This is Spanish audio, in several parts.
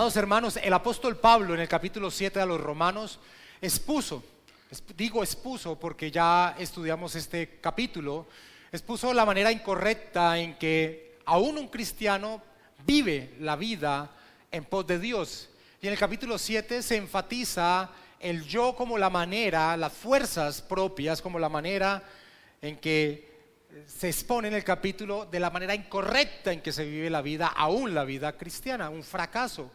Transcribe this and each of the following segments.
Amados hermanos, el apóstol Pablo en el capítulo 7 a los Romanos expuso porque ya estudiamos este capítulo, expuso la manera incorrecta en que aún un cristiano vive la vida en pos de Dios. Y en el capítulo 7 se enfatiza el yo como la manera, las fuerzas propias como la manera en que se expone en el capítulo de la manera incorrecta en que se vive la vida, aún la vida cristiana, un fracaso,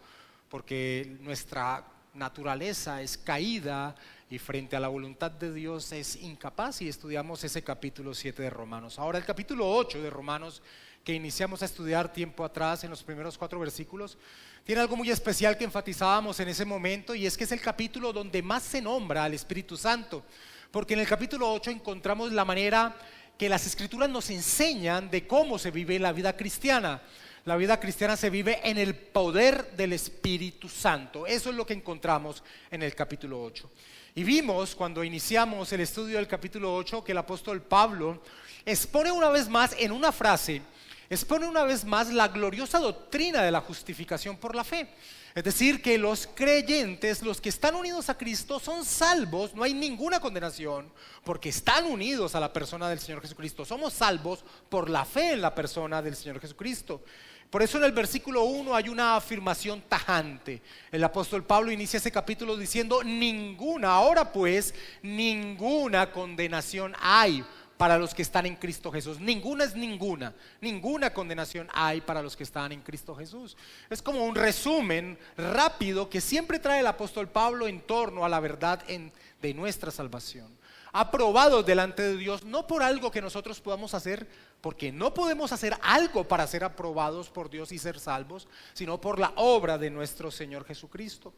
porque nuestra naturaleza es caída y frente a la voluntad de Dios es incapaz, y estudiamos ese capítulo 7 de Romanos. Ahora el capítulo 8 de Romanos, que iniciamos a estudiar tiempo atrás en los primeros 4 versículos, tiene algo muy especial que enfatizábamos en ese momento, y es que es el capítulo donde más se nombra al Espíritu Santo, porque en el capítulo 8 encontramos la manera que las Escrituras nos enseñan de cómo se vive la vida cristiana. La vida cristiana se vive en el poder del Espíritu Santo. Eso es lo que encontramos en el capítulo 8. Y vimos cuando iniciamos el estudio del capítulo 8 que el apóstol Pablo expone una vez más en una frase, expone una vez más la gloriosa doctrina de la justificación por la fe. Es decir, que los creyentes, los que están unidos a Cristo, son salvos, no hay ninguna condenación, porque están unidos a la persona del Señor Jesucristo. Somos salvos por la fe en la persona del Señor Jesucristo. Por eso en el versículo 1 hay una afirmación tajante. El apóstol Pablo inicia ese capítulo diciendo: ninguna, ahora pues, ninguna condenación hay para los que están en Cristo Jesús. Ninguna es ninguna. Ninguna condenación hay para los que están en Cristo Jesús. Es como un resumen rápido que siempre trae el apóstol Pablo en torno a la verdad de nuestra salvación. Aprobados delante de Dios, no por algo que nosotros podamos hacer, porque no podemos hacer algo para ser aprobados por Dios y ser salvos, sino por la obra de nuestro Señor Jesucristo.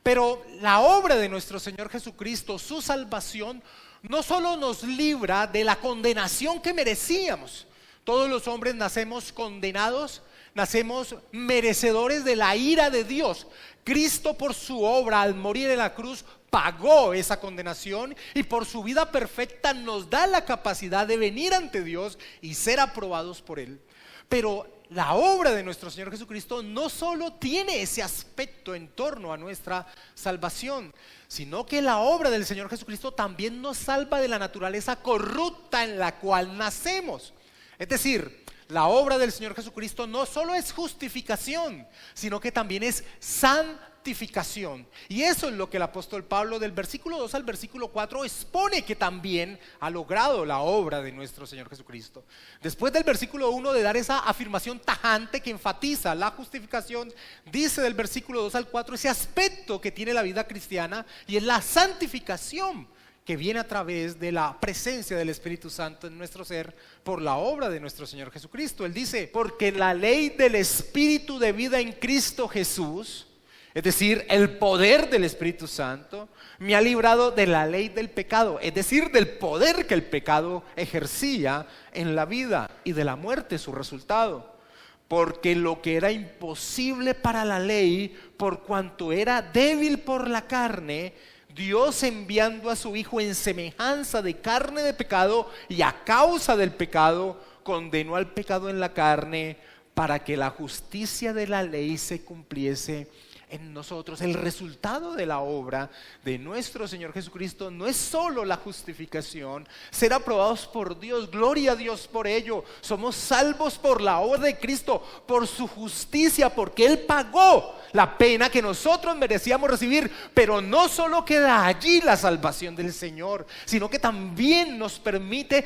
Pero la obra de nuestro Señor Jesucristo, su salvación, no solo nos libra de la condenación que merecíamos. Todos los hombres nacemos condenados, nacemos merecedores de la ira de Dios. Cristo, por su obra al morir en la cruz, pagó esa condenación, y por su vida perfecta nos da la capacidad de venir ante Dios y ser aprobados por Él. Pero la obra de nuestro Señor Jesucristo no solo tiene ese aspecto en torno a nuestra salvación, sino que la obra del Señor Jesucristo también nos salva de la naturaleza corrupta en la cual nacemos. Es decir, la obra del Señor Jesucristo no solo es justificación, sino que también es santificación. Y eso es lo que el apóstol Pablo del versículo 2 al versículo 4 expone que también ha logrado la obra de nuestro Señor Jesucristo. Después del versículo 1 de dar esa afirmación tajante que enfatiza la justificación, dice del versículo 2 al 4 ese aspecto que tiene la vida cristiana, y es la santificación, que viene a través de la presencia del Espíritu Santo en nuestro ser por la obra de nuestro Señor Jesucristo. Él dice: porque la ley del Espíritu de vida en Cristo Jesús, es decir, el poder del Espíritu Santo, me ha librado de la ley del pecado, es decir, del poder que el pecado ejercía en la vida, y de la muerte su resultado. Porque lo que era imposible para la ley, por cuanto era débil por la carne, Dios, enviando a su Hijo en semejanza de carne de pecado, y a causa del pecado condenó al pecado en la carne, para que la justicia de la ley se cumpliese en nosotros. El resultado de la obra de nuestro Señor Jesucristo no es solo la justificación, ser aprobados por Dios, gloria a Dios por ello. Somos salvos por la obra de Cristo, por su justicia, porque Él pagó la pena que nosotros merecíamos recibir. Pero no solo queda allí la salvación del Señor, sino que también nos permite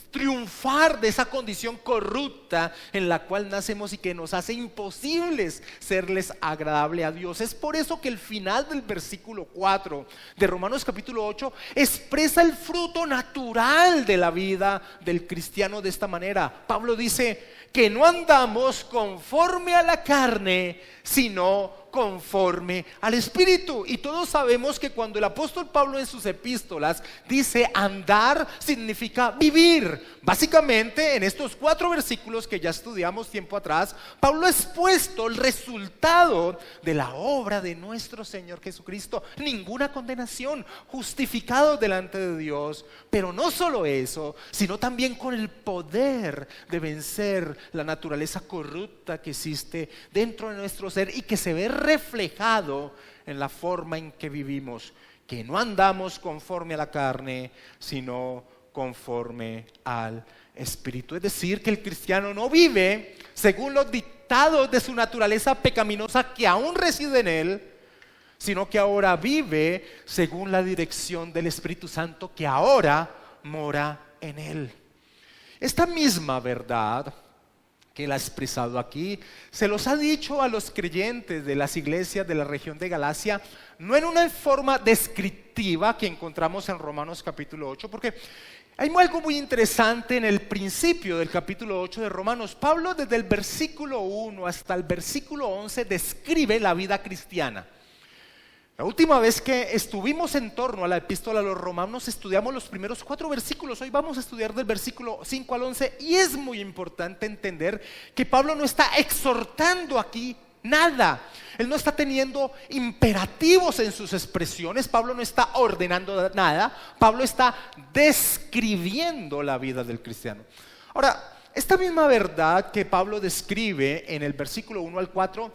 triunfar de esa condición corrupta en la cual nacemos y que nos hace imposibles serles agradable a Dios. Es por eso que el final del versículo 4 de Romanos capítulo 8 expresa el fruto natural de la vida del cristiano de esta manera. Pablo dice que no andamos conforme a la carne, sino conforme al Espíritu. Y todos sabemos que cuando el apóstol Pablo en sus epístolas dice andar, significa vivir. Básicamente en estos 4 versículos que ya estudiamos tiempo atrás, Pablo ha expuesto el resultado de la obra de nuestro Señor Jesucristo. Ninguna condenación, justificados delante de Dios. Pero no solo eso, sino también con el poder de vencer la naturaleza corrupta que existe dentro de nuestro ser y que se ve reflejado en la forma en que vivimos, que no andamos conforme a la carne, sino conforme al Espíritu. Es decir, que el cristiano no vive según los dictados de su naturaleza pecaminosa que aún reside en él, sino que ahora vive según la dirección del Espíritu Santo que ahora mora en él. Esta misma verdad que él ha expresado aquí, se los ha dicho a los creyentes de las iglesias de la región de Galacia, no en una forma descriptiva que encontramos en Romanos capítulo 8, porque hay algo muy interesante en el principio del capítulo 8 de Romanos. Pablo desde el versículo 1 hasta el versículo 11 describe la vida cristiana. La última vez que estuvimos en torno a la epístola a los romanos estudiamos los primeros 4 versículos. Hoy vamos a estudiar del versículo 5 al 11 y es muy importante entender que Pablo no está exhortando aquí nada. Él no está teniendo imperativos en sus expresiones. Pablo no está ordenando nada. Pablo está describiendo la vida del cristiano. Ahora, esta misma verdad que Pablo describe en el versículo 1 al 4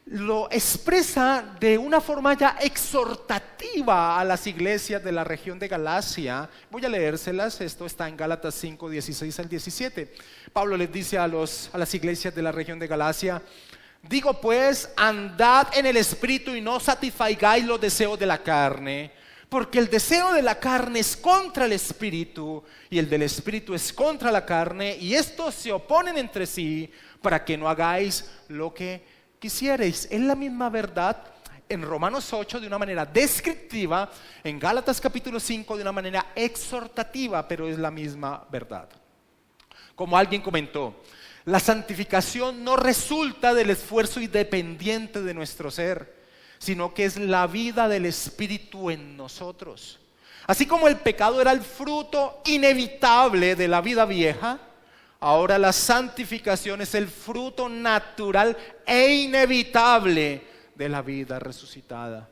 lo expresa de una forma ya exhortativa a las iglesias de la región de Galacia. Voy a leérselas, esto está en Gálatas 5, 16 al 17. Pablo les dice a las iglesias de la región de Galacia: digo pues, andad en el Espíritu y no satisfagáis los deseos de la carne, porque el deseo de la carne es contra el Espíritu y el del Espíritu es contra la carne, y estos se oponen entre sí para que no hagáis lo que quisierais. Es la misma verdad en Romanos 8 de una manera descriptiva, en Gálatas capítulo 5 de una manera exhortativa, pero es la misma verdad. Como alguien comentó, la santificación no resulta del esfuerzo independiente de nuestro ser, sino que es la vida del Espíritu en nosotros. Así como el pecado era el fruto inevitable de la vida vieja, ahora la santificación es el fruto natural e inevitable de la vida resucitada.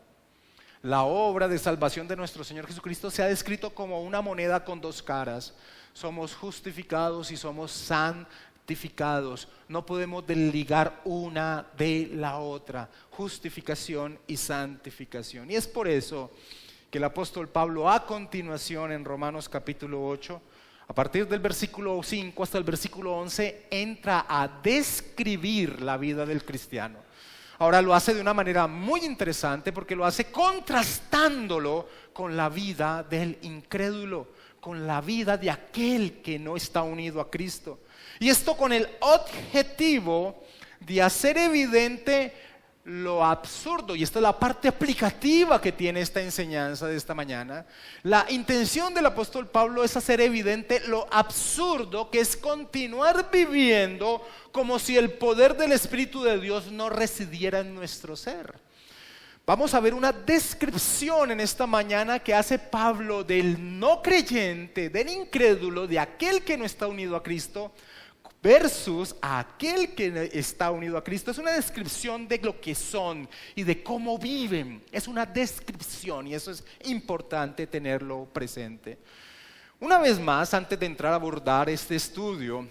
La obra de salvación de nuestro Señor Jesucristo se ha descrito como una moneda con 2 caras. Somos justificados y somos santificados. No podemos desligar una de la otra, justificación y santificación. Y es por eso que el apóstol Pablo a continuación en Romanos capítulo 8, a partir del versículo 5 hasta el versículo 11, entra a describir la vida del cristiano. Ahora lo hace de una manera muy interesante porque lo hace contrastándolo con la vida del incrédulo, con la vida de aquel que no está unido a Cristo. Y esto con el objetivo de hacer evidente lo absurdo, y esta es la parte aplicativa que tiene esta enseñanza de esta mañana. La intención del apóstol Pablo es hacer evidente lo absurdo que es continuar viviendo como si el poder del Espíritu de Dios no residiera en nuestro ser. Vamos a ver una descripción en esta mañana que hace Pablo del no creyente, del incrédulo, de aquel que no está unido a Cristo, versus a aquel que está unido a Cristo. Es una descripción de lo que son y de cómo viven. Es una descripción y eso es importante tenerlo presente. Una vez más, antes de entrar a abordar este estudio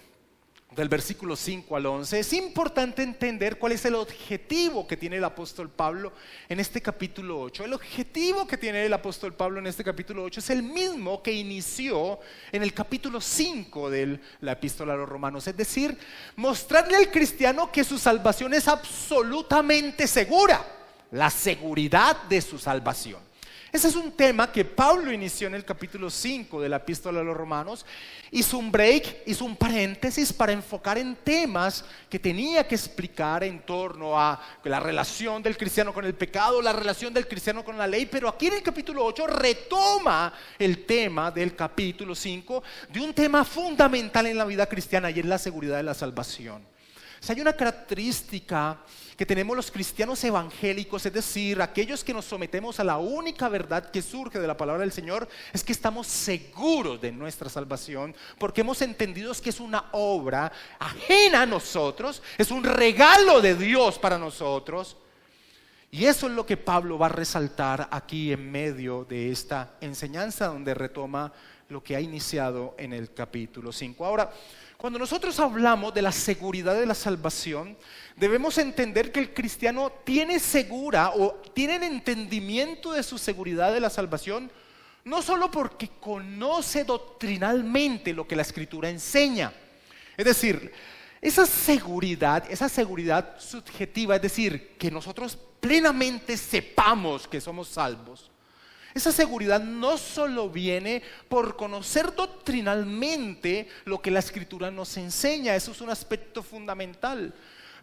del versículo 5 al 11, es importante entender cuál es el objetivo que tiene el apóstol Pablo en este capítulo 8. El objetivo que tiene el apóstol Pablo en este capítulo 8 es el mismo que inició en el capítulo 5 de la epístola a los romanos. Es decir, mostrarle al cristiano que su salvación es absolutamente segura, la seguridad de su salvación. Ese es un tema que Pablo inició en el capítulo 5 de la epístola a los romanos. Hizo un break, hizo un paréntesis para enfocar en temas que tenía que explicar en torno a la relación del cristiano con el pecado, la relación del cristiano con la ley. Pero aquí en el capítulo 8 retoma el tema del capítulo 5 de un tema fundamental en la vida cristiana, y es la seguridad de la salvación. O sea, hay una característica que tenemos los cristianos evangélicos, es decir, aquellos que nos sometemos a la única verdad que surge de la palabra del Señor, es que estamos seguros de nuestra salvación, porque hemos entendido que es una obra ajena a nosotros, es un regalo de Dios para nosotros. Y eso es lo que Pablo va a resaltar aquí en medio de esta enseñanza, donde retoma lo que ha iniciado en el capítulo 5. Ahora, cuando nosotros hablamos de la seguridad de la salvación, debemos entender que el cristiano tiene segura o tiene el entendimiento de su seguridad de la salvación, no solo porque conoce doctrinalmente lo que la Escritura enseña. Es decir, esa seguridad subjetiva, es decir, que nosotros plenamente sepamos que somos salvos. Esa seguridad no solo viene por conocer doctrinalmente lo que la Escritura nos enseña, eso es un aspecto fundamental.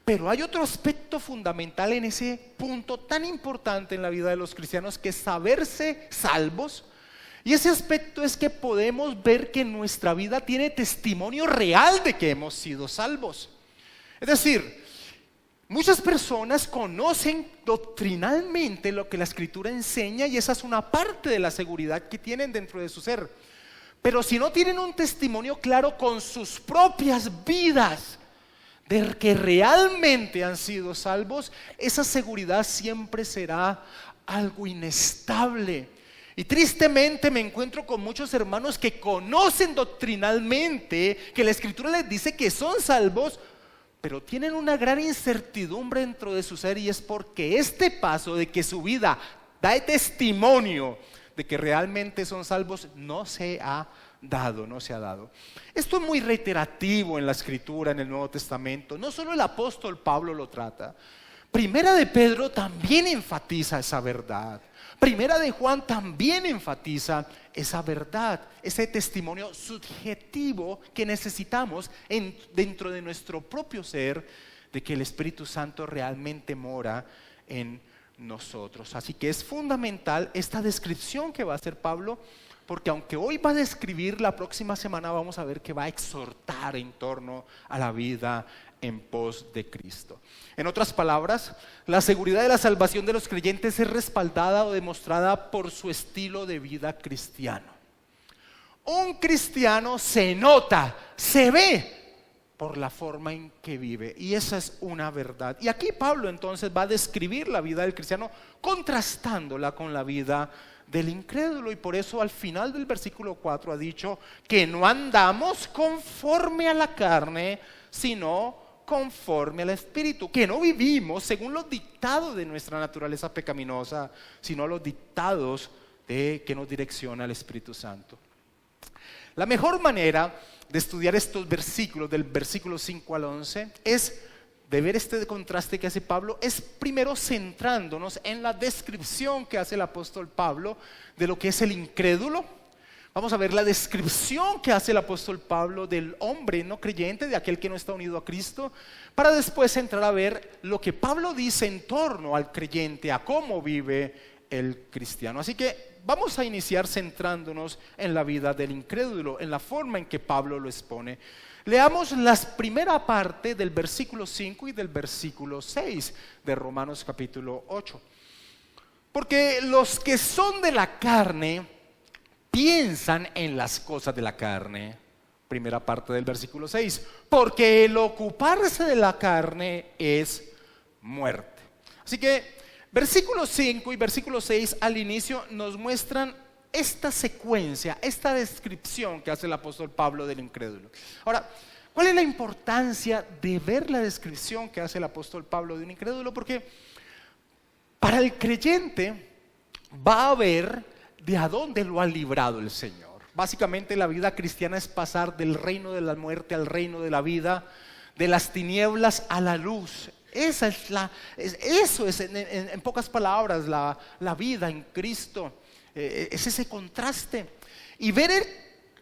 Pero hay otro aspecto fundamental en ese punto tan importante en la vida de los cristianos, que es saberse salvos. Y ese aspecto es que podemos ver que nuestra vida tiene testimonio real de que hemos sido salvos. Es decir, muchas personas conocen doctrinalmente lo que la Escritura enseña y esa es una parte de la seguridad que tienen dentro de su ser. Pero si no tienen un testimonio claro con sus propias vidas de que realmente han sido salvos, esa seguridad siempre será algo inestable. Y tristemente me encuentro con muchos hermanos que conocen doctrinalmente que la Escritura les dice que son salvos, pero tienen una gran incertidumbre dentro de su ser, y es porque este paso de que su vida da testimonio de que realmente son salvos no se ha dado. Esto es muy reiterativo en la Escritura, en el Nuevo Testamento. No solo el apóstol Pablo lo trata. Primera de Pedro también enfatiza esa verdad. Primera de Juan también enfatiza esa verdad, ese testimonio subjetivo que necesitamos dentro de nuestro propio ser, de que el Espíritu Santo realmente mora en nosotros. Así que es fundamental esta descripción que va a hacer Pablo, porque aunque hoy va a describir, la próxima semana vamos a ver que va a exhortar en torno a la vida en pos de Cristo. En otras palabras, la seguridad de la salvación de los creyentes es respaldada o demostrada por su estilo de vida cristiano. Un cristiano se nota, se ve por la forma en que vive, y esa es una verdad. Y aquí Pablo entonces va a describir la vida del cristiano contrastándola con la vida del incrédulo, y por eso al final del versículo 4 ha dicho que no andamos conforme a la carne, sino conforme al Espíritu, que no vivimos según los dictados de nuestra naturaleza pecaminosa, sino los dictados que nos direcciona el Espíritu Santo. La mejor manera de estudiar estos versículos, del versículo 5 al 11, es de ver este contraste que hace Pablo, es primero centrándonos en la descripción que hace el apóstol Pablo de lo que es el incrédulo. Vamos a ver la descripción que hace el apóstol Pablo del hombre no creyente, de aquel que no está unido a Cristo, para después entrar a ver lo que Pablo dice en torno al creyente, a cómo vive el cristiano. Así que vamos a iniciar centrándonos en la vida del incrédulo, en la forma en que Pablo lo expone. Leamos la primera parte del versículo 5 y del versículo 6 de Romanos capítulo 8. Porque los que son de la carne piensan en las cosas de la carne. Primera parte del versículo 6. Porque el ocuparse de la carne es muerte. Así que versículo 5 y versículo 6 al inicio nos muestran esta secuencia, esta descripción que hace el apóstol Pablo del incrédulo. Ahora, ¿cuál es la importancia de ver la descripción que hace el apóstol Pablo de un incrédulo? Porque para el creyente va a ver de a dónde lo ha librado el Señor. Básicamente la vida cristiana es pasar del reino de la muerte al reino de la vida, de las tinieblas a la luz. Eso es en pocas palabras la vida en Cristo. Es ese contraste. Y ver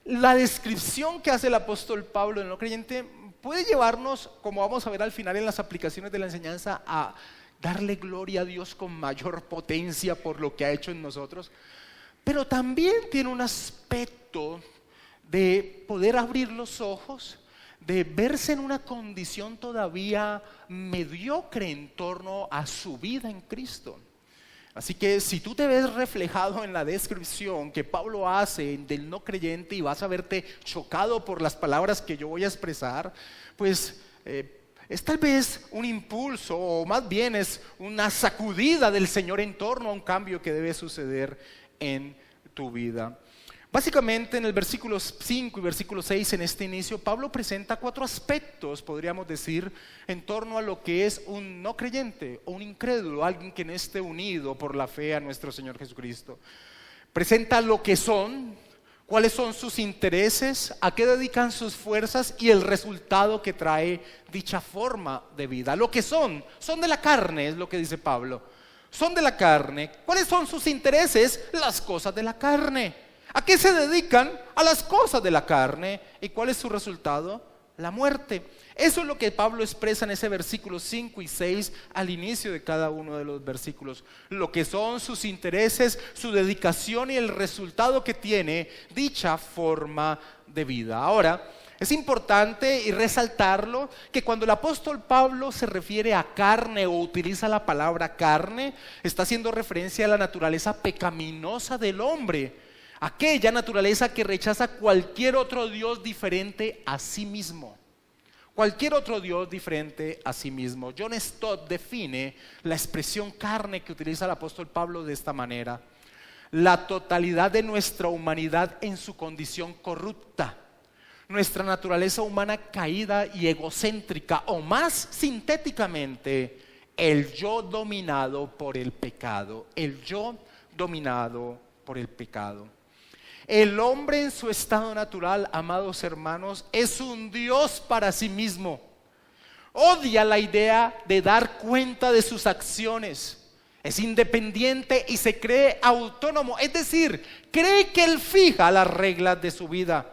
la descripción que hace el apóstol Pablo en lo creyente puede llevarnos, como vamos a ver al final en las aplicaciones de la enseñanza, a darle gloria a Dios con mayor potencia por lo que ha hecho en nosotros. Pero también tiene un aspecto de poder abrir los ojos, de verse en una condición todavía mediocre en torno a su vida en Cristo. Así que si tú te ves reflejado en la descripción que Pablo hace del no creyente y vas a verte chocado por las palabras que yo voy a expresar, pues es tal vez un impulso, o más bien es una sacudida del Señor en torno a un cambio que debe suceder en tu vida. Básicamente en el versículo 5 y versículo 6, en este inicio, Pablo presenta 4 aspectos, podríamos decir, en torno a lo que es un no creyente o un incrédulo, alguien que no esté unido por la fe a nuestro Señor Jesucristo. Presenta lo que son, cuáles son sus intereses, a qué dedican sus fuerzas y el resultado que trae dicha forma de vida. Lo que son de la carne, es lo que dice Pablo. Son de la carne. ¿Cuáles son sus intereses? Las cosas de la carne. ¿A qué se dedican? A las cosas de la carne. ¿Y cuál es su resultado? La muerte. Eso es lo que Pablo expresa en ese versículo 5 y 6 al inicio de cada uno de los versículos. Lo que son sus intereses, su dedicación y el resultado que tiene dicha forma de vida. Ahora, es importante y resaltarlo que cuando el apóstol Pablo se refiere a carne o utiliza la palabra carne, está haciendo referencia a la naturaleza pecaminosa del hombre. Aquella naturaleza que rechaza cualquier otro Dios diferente a sí mismo. Cualquier otro Dios diferente a sí mismo. John Stott define la expresión carne que utiliza el apóstol Pablo de esta manera: la totalidad de nuestra humanidad en su condición corrupta, nuestra naturaleza humana caída y egocéntrica, o más sintéticamente, el yo dominado por el pecado. El yo dominado por el pecado. El hombre en su estado natural, amados hermanos, es un Dios para sí mismo. Odia la idea de dar cuenta de sus acciones. Es independiente y se cree autónomo. Es decir, cree que Él fija las reglas de su vida.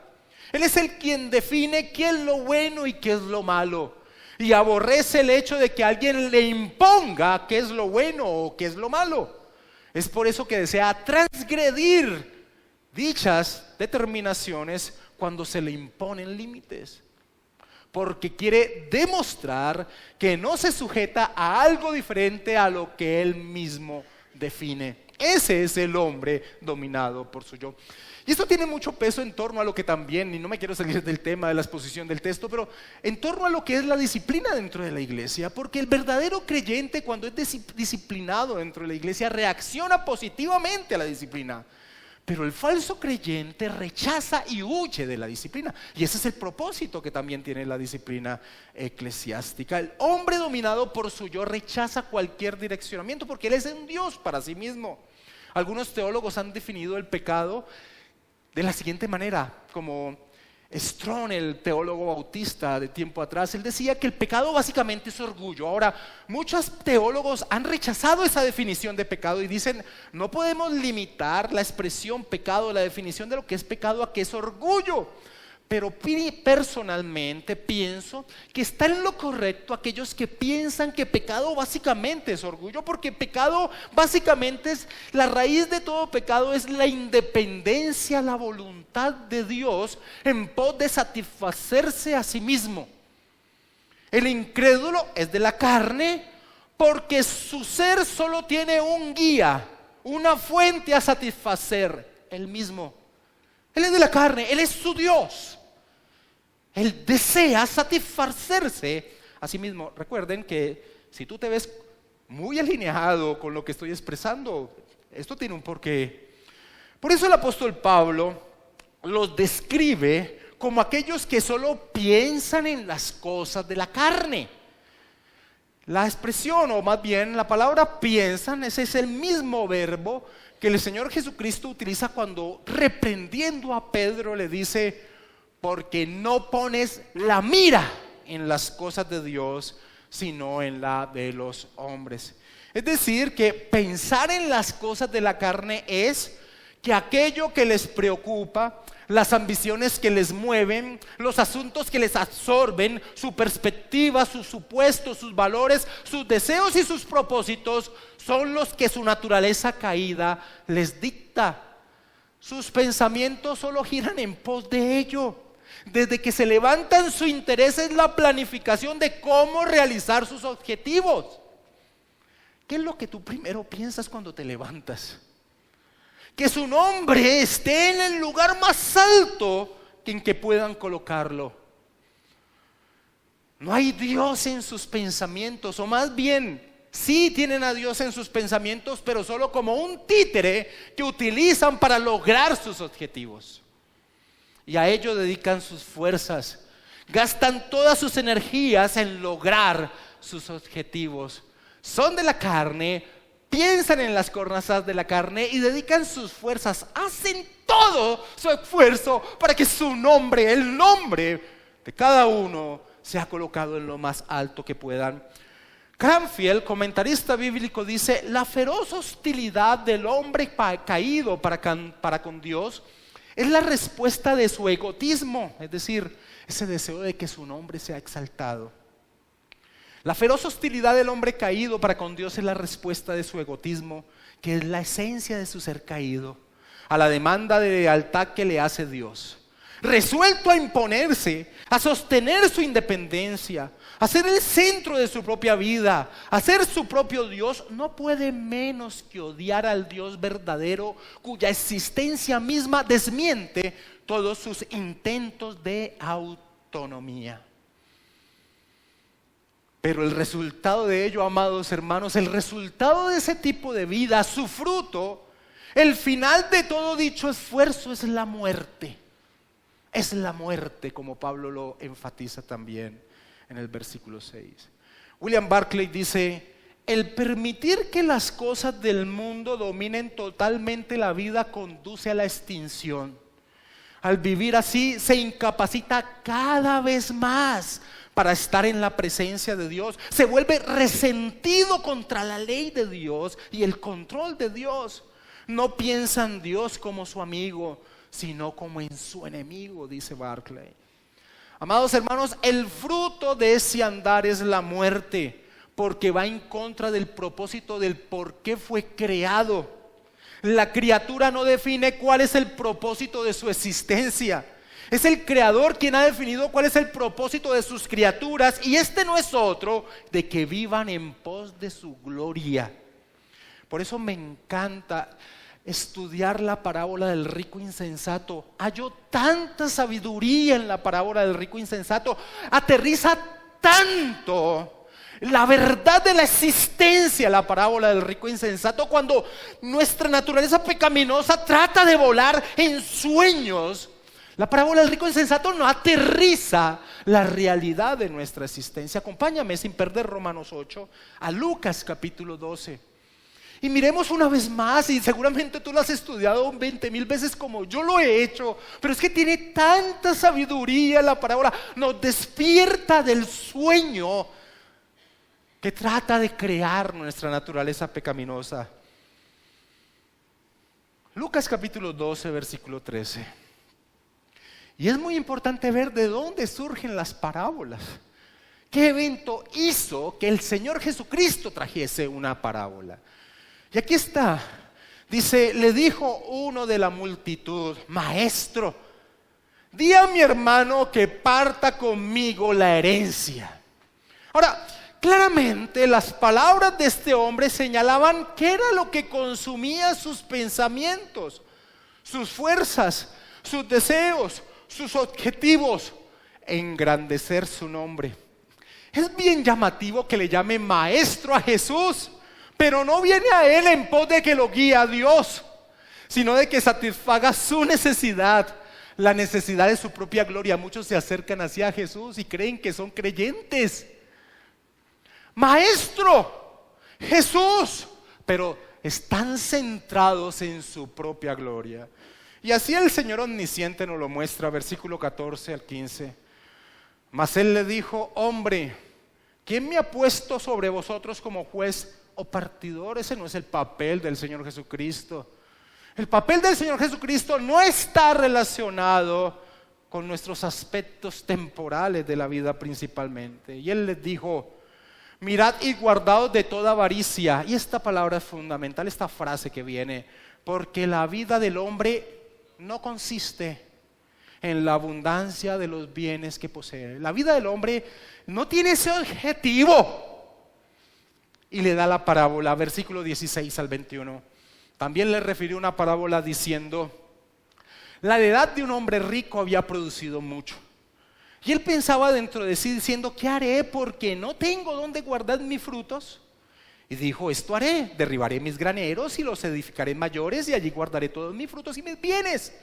Él es el quien define qué es lo bueno y qué es lo malo. Y aborrece el hecho de que alguien le imponga qué es lo bueno o qué es lo malo. Es por eso que desea transgredir dichas determinaciones cuando se le imponen límites, porque quiere demostrar que no se sujeta a algo diferente a lo que él mismo define. Ese es el hombre dominado por su yo. Y esto tiene mucho peso en torno a lo que también, y no me quiero salir del tema de la exposición del texto, pero en torno a lo que es la disciplina dentro de la iglesia, porque el verdadero creyente, cuando es disciplinado dentro de la iglesia, reacciona positivamente a la disciplina. Pero el falso creyente rechaza y huye de la disciplina. Y ese es el propósito que también tiene la disciplina eclesiástica. El hombre dominado por su yo rechaza cualquier direccionamiento porque él es un Dios para sí mismo. Algunos teólogos han definido el pecado de la siguiente manera, como Strong, el teólogo bautista de tiempo atrás, él decía que el pecado básicamente es orgullo. Ahora, muchos teólogos han rechazado esa definición de pecado y dicen, no podemos limitar la expresión pecado, la definición de lo que es pecado a que es orgullo. Pero personalmente pienso que está en lo correcto aquellos que piensan que pecado básicamente es orgullo, porque pecado básicamente es, la raíz de todo pecado es la independencia, la voluntad de Dios en pos de satisfacerse a sí mismo. El incrédulo es de la carne porque su ser solo tiene un guía, una fuente a satisfacer, él mismo. Él es de la carne, él es su Dios. Él desea satisfacerse a sí mismo. Recuerden que si tú te ves muy alineado con lo que estoy expresando, esto tiene un porqué. Por eso el apóstol Pablo los describe como aquellos que solo piensan en las cosas de la carne. La expresión, o más bien la palabra piensan, ese es el mismo verbo que el Señor Jesucristo utiliza cuando, reprendiendo a Pedro, le dice: porque no pones la mira en las cosas de Dios, sino en la de los hombres. Es decir, que pensar en las cosas de la carne es que aquello que les preocupa, las ambiciones que les mueven, los asuntos que les absorben, su perspectiva, sus supuestos, sus valores, sus deseos y sus propósitos, son los que su naturaleza caída les dicta. Sus pensamientos solo giran en pos de ello. Desde que se levantan, su interés es la planificación de cómo realizar sus objetivos. ¿Qué es lo que tú primero piensas cuando te levantas? Que su nombre esté en el lugar más alto en que puedan colocarlo. No hay Dios en sus pensamientos, o más bien sí tienen a Dios en sus pensamientos, pero solo como un títere que utilizan para lograr sus objetivos. Y a ello dedican sus fuerzas, gastan todas sus energías en lograr sus objetivos. Son de la carne, piensan en las corazas de la carne y dedican sus fuerzas, hacen todo su esfuerzo para que su nombre, el nombre de cada uno, sea colocado en lo más alto que puedan. Cranfield, comentarista bíblico, dice: la feroz hostilidad del hombre caído para con Dios es la respuesta de su egotismo, es decir, ese deseo de que su nombre sea exaltado. La feroz hostilidad del hombre caído para con Dios es la respuesta de su egotismo, que es la esencia de su ser caído, a la demanda de lealtad que le hace Dios. Resuelto a imponerse, a sostener su independencia, a ser el centro de su propia vida, a ser su propio Dios, no puede menos que odiar al Dios verdadero, cuya existencia misma desmiente todos sus intentos de autonomía. Pero el resultado de ello, amados hermanos, el resultado de ese tipo de vida, su fruto, el final de todo dicho esfuerzo es la muerte. Es la muerte, como Pablo lo enfatiza también en el versículo 6. William Barclay dice: el permitir que las cosas del mundo dominen totalmente la vida conduce a la extinción. Al vivir así, se incapacita cada vez más para estar en la presencia de Dios. Se vuelve resentido contra la ley de Dios y el control de Dios. No piensa en Dios como su amigo, sino como en su enemigo, dice Barclay. Amados hermanos, el fruto de ese andar es la muerte, porque va en contra del propósito del por qué fue creado. La criatura no define cuál es el propósito de su existencia. Es el Creador quien ha definido cuál es el propósito de sus criaturas, y este no es otro de que vivan en pos de su gloria. Por eso me encanta estudiar la parábola del rico insensato. Halló tanta sabiduría en la parábola del rico insensato, aterriza tanto la verdad de la existencia, la parábola del rico insensato, cuando nuestra naturaleza pecaminosa trata de volar en sueños. La parábola del rico insensato no aterriza la realidad de nuestra existencia. Acompáñame, sin perder Romanos 8, a Lucas capítulo 12. Y miremos una vez más, y seguramente tú lo has estudiado 20,000 veces como yo lo he hecho, pero es que tiene tanta sabiduría la parábola, nos despierta del sueño que trata de crear nuestra naturaleza pecaminosa. Lucas capítulo 12, versículo 13. Y es muy importante ver de dónde surgen las parábolas. ¿Qué evento hizo que el Señor Jesucristo trajese una parábola? Y aquí está, dice: le dijo uno de la multitud: maestro, di a mi hermano que parta conmigo la herencia. Ahora, claramente las palabras de este hombre señalaban qué era lo que consumía sus pensamientos, sus fuerzas, sus deseos, sus objetivos: engrandecer su nombre. Es bien llamativo que le llame maestro a Jesús, pero no viene a él en pos de que lo guíe a Dios, sino de que satisfaga su necesidad, la necesidad de su propia gloria. Muchos se acercan hacia Jesús y creen que son creyentes. Maestro, Jesús, pero están centrados en su propia gloria. Y así el Señor omnisciente nos lo muestra, versículo 14 al 15. Mas él le dijo: hombre, ¿quién me ha puesto sobre vosotros como juez o partidor? Ese no es el papel del Señor Jesucristo. El papel del Señor Jesucristo no está relacionado con nuestros aspectos temporales de la vida principalmente. Y él les dijo: mirad y guardaos de toda avaricia. Y esta palabra es fundamental, esta frase que viene: porque la vida del hombre no consiste en la abundancia de los bienes que posee. La vida del hombre no tiene ese objetivo. Y le da la parábola, versículo 16 al 21. También le refirió una parábola diciendo: la heredad de un hombre rico había producido mucho. Y él pensaba dentro de sí diciendo: ¿qué haré? Porque no tengo dónde guardar mis frutos. Y dijo, esto haré, derribaré mis graneros y los edificaré mayores, y allí guardaré todos mis frutos y mis bienes.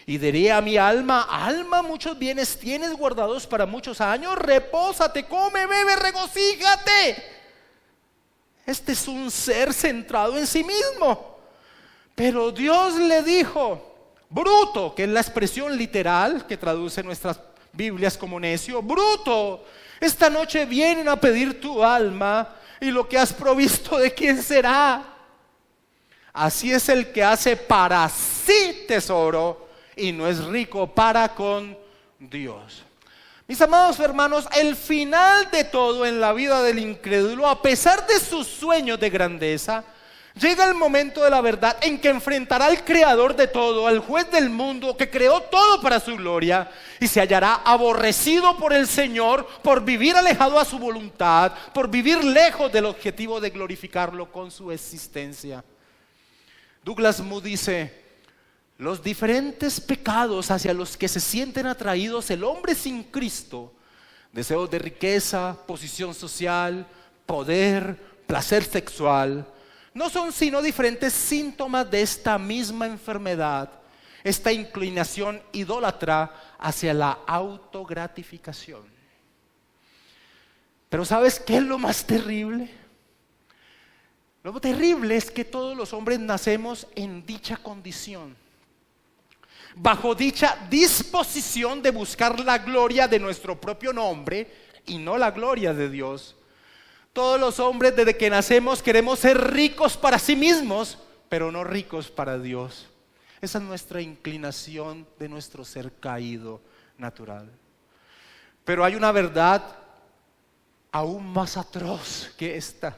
Y diré a mi alma, alma, muchos bienes tienes guardados para muchos años, repósate, come, bebe, regocíjate. Este es un ser centrado en sí mismo. Pero Dios le dijo, bruto, que es la expresión literal que traduce nuestras Biblias como necio, bruto, esta noche vienen a pedir tu alma, y lo que has provisto, ¿de quién será? Así es el que hace para sí tesoro y no es rico para con Dios. Mis amados hermanos, el final de todo en la vida del incrédulo, a pesar de sus sueños de grandeza, llega el momento de la verdad en que enfrentará al creador de todo, al juez del mundo que creó todo para su gloria, y se hallará aborrecido por el Señor por vivir alejado a su voluntad, por vivir lejos del objetivo de glorificarlo con su existencia. Douglas Moo dice, los diferentes pecados hacia los que se sienten atraídos el hombre sin Cristo, deseos de riqueza, posición social, poder, placer sexual, no son sino diferentes síntomas de esta misma enfermedad, esta inclinación idólatra hacia la autogratificación. Pero ¿sabes qué es lo más terrible? Lo terrible es que todos los hombres nacemos en dicha condición, bajo dicha disposición de buscar la gloria de nuestro propio nombre y no la gloria de Dios. Todos los hombres desde que nacemos queremos ser ricos para sí mismos, pero no ricos para Dios. Esa es nuestra inclinación de nuestro ser caído natural. Pero hay una verdad aún más atroz que esta,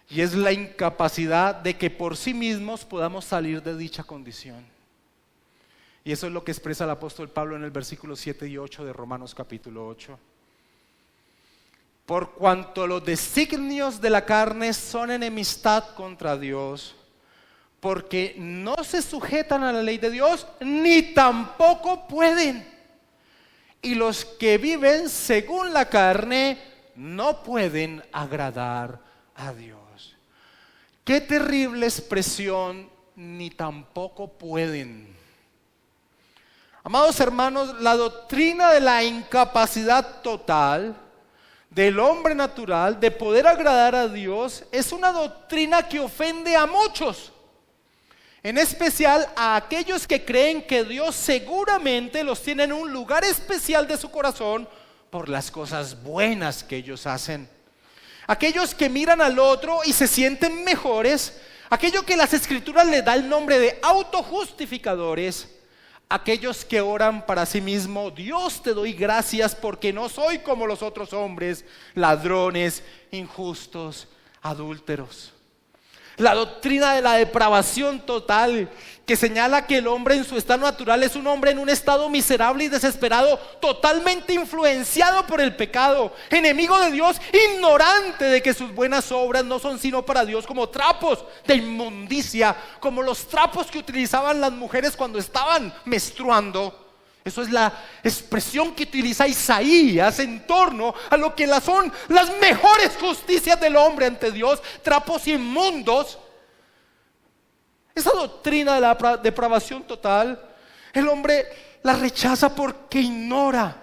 y es la incapacidad de que por sí mismos podamos salir de dicha condición. Y eso es lo que expresa el apóstol Pablo en el versículo 7 y 8 de Romanos capítulo 8. Por cuanto los designios de la carne son enemistad contra Dios, porque no se sujetan a la ley de Dios, ni tampoco pueden. Y los que viven según la carne no pueden agradar a Dios. Qué terrible expresión, ni tampoco pueden. Amados hermanos, la doctrina de la incapacidad total del hombre natural de poder agradar a Dios es una doctrina que ofende a muchos, en especial a aquellos que creen que Dios seguramente los tiene en un lugar especial de su corazón por las cosas buenas que ellos hacen. Aquellos que miran al otro y se sienten mejores, aquellos que las Escrituras les da el nombre de autojustificadores, aquellos que oran para sí mismos, Dios te doy gracias porque no soy como los otros hombres, ladrones, injustos, adúlteros. La doctrina de la depravación total, que señala que el hombre en su estado natural es un hombre en un estado miserable y desesperado, totalmente influenciado por el pecado, enemigo de Dios, ignorante de que sus buenas obras no son sino para Dios como trapos de inmundicia, como los trapos que utilizaban las mujeres cuando estaban menstruando. Eso es la expresión que utiliza Isaías en torno a lo que son las mejores justicias del hombre ante Dios, trapos inmundos. Esa doctrina de la depravación total, el hombre la rechaza porque ignora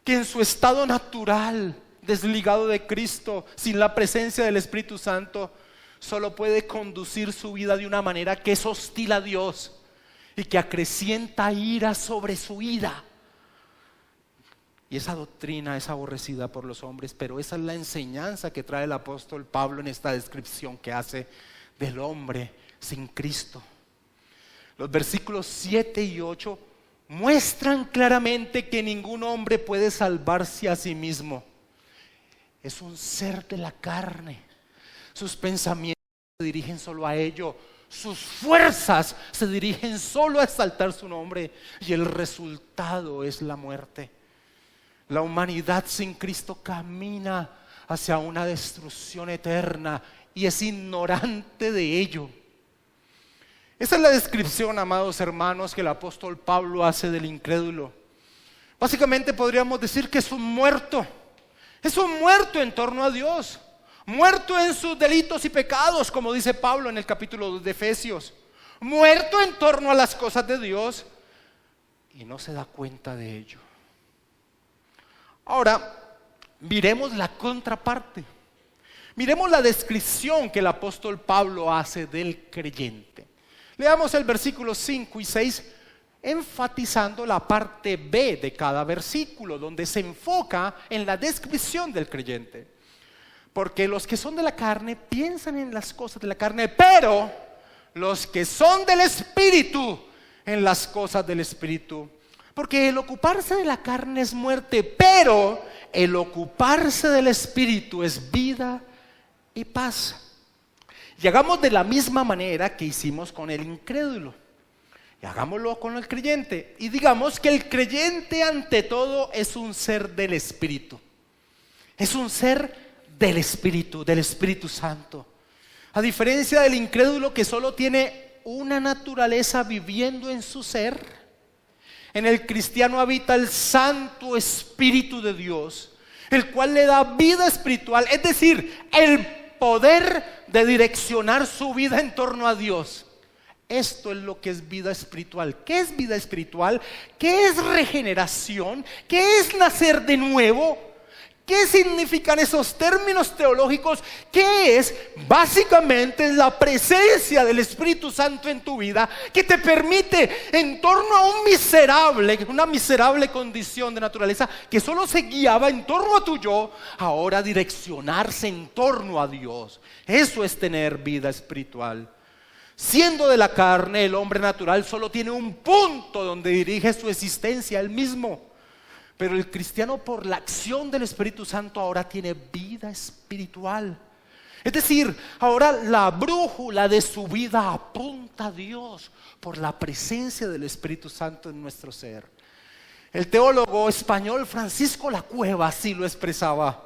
que en su estado natural, desligado de Cristo, sin la presencia del Espíritu Santo, solo puede conducir su vida de una manera que es hostil a Dios y que acrecienta ira sobre su ira. Y esa doctrina es aborrecida por los hombres, pero esa es la enseñanza que trae el apóstol Pablo en esta descripción que hace del hombre sin Cristo. Los versículos 7 y 8 muestran claramente que ningún hombre puede salvarse a sí mismo. Es un ser de la carne. Sus pensamientos se dirigen solo a ello. Sus fuerzas se dirigen solo a exaltar su nombre, y el resultado es la muerte. La humanidad sin Cristo camina hacia una destrucción eterna y es ignorante de ello. Esa es la descripción, amados hermanos, que el apóstol Pablo hace del incrédulo. Básicamente podríamos decir que es un muerto en torno a Dios. muerto en sus delitos y pecados, como dice Pablo en el capítulo 2 de Efesios, muerto en torno a las cosas de Dios y no se da cuenta de ello. Ahora, miremos la contraparte. Miremos la descripción que el apóstol Pablo hace del creyente. Leamos el versículo 5 y 6, enfatizando la parte B de cada versículo, donde se enfoca en la descripción del creyente. Porque los que son de la carne piensan en las cosas de la carne, pero los que son del Espíritu, en las cosas del Espíritu. Porque el ocuparse de la carne es muerte, pero el ocuparse del Espíritu es vida y paz. Y hagamos de la misma manera que hicimos con el incrédulo. Y hagámoslo con el creyente. Y digamos que el creyente ante todo es un ser del Espíritu. Es un ser del Espíritu Santo. A diferencia del incrédulo que solo tiene una naturaleza viviendo en su ser, en el cristiano habita el Santo Espíritu de Dios, el cual le da vida espiritual, es decir, el poder de direccionar su vida en torno a Dios. Esto es lo que es vida espiritual. ¿Qué es vida espiritual? ¿Qué es regeneración? ¿Qué es nacer de nuevo? ¿Qué significan esos términos teológicos? ¿Qué es? Básicamente la presencia del Espíritu Santo en tu vida, que te permite, en torno a una miserable condición de naturaleza que solo se guiaba en torno a tu yo, ahora direccionarse en torno a Dios. Eso es tener vida espiritual. Siendo de la carne, el hombre natural solo tiene un punto donde dirige su existencia, él mismo. Pero el cristiano, por la acción del Espíritu Santo, ahora tiene vida espiritual. Es decir, ahora la brújula de su vida apunta a Dios por la presencia del Espíritu Santo en nuestro ser. El teólogo español Francisco Lacueva así lo expresaba: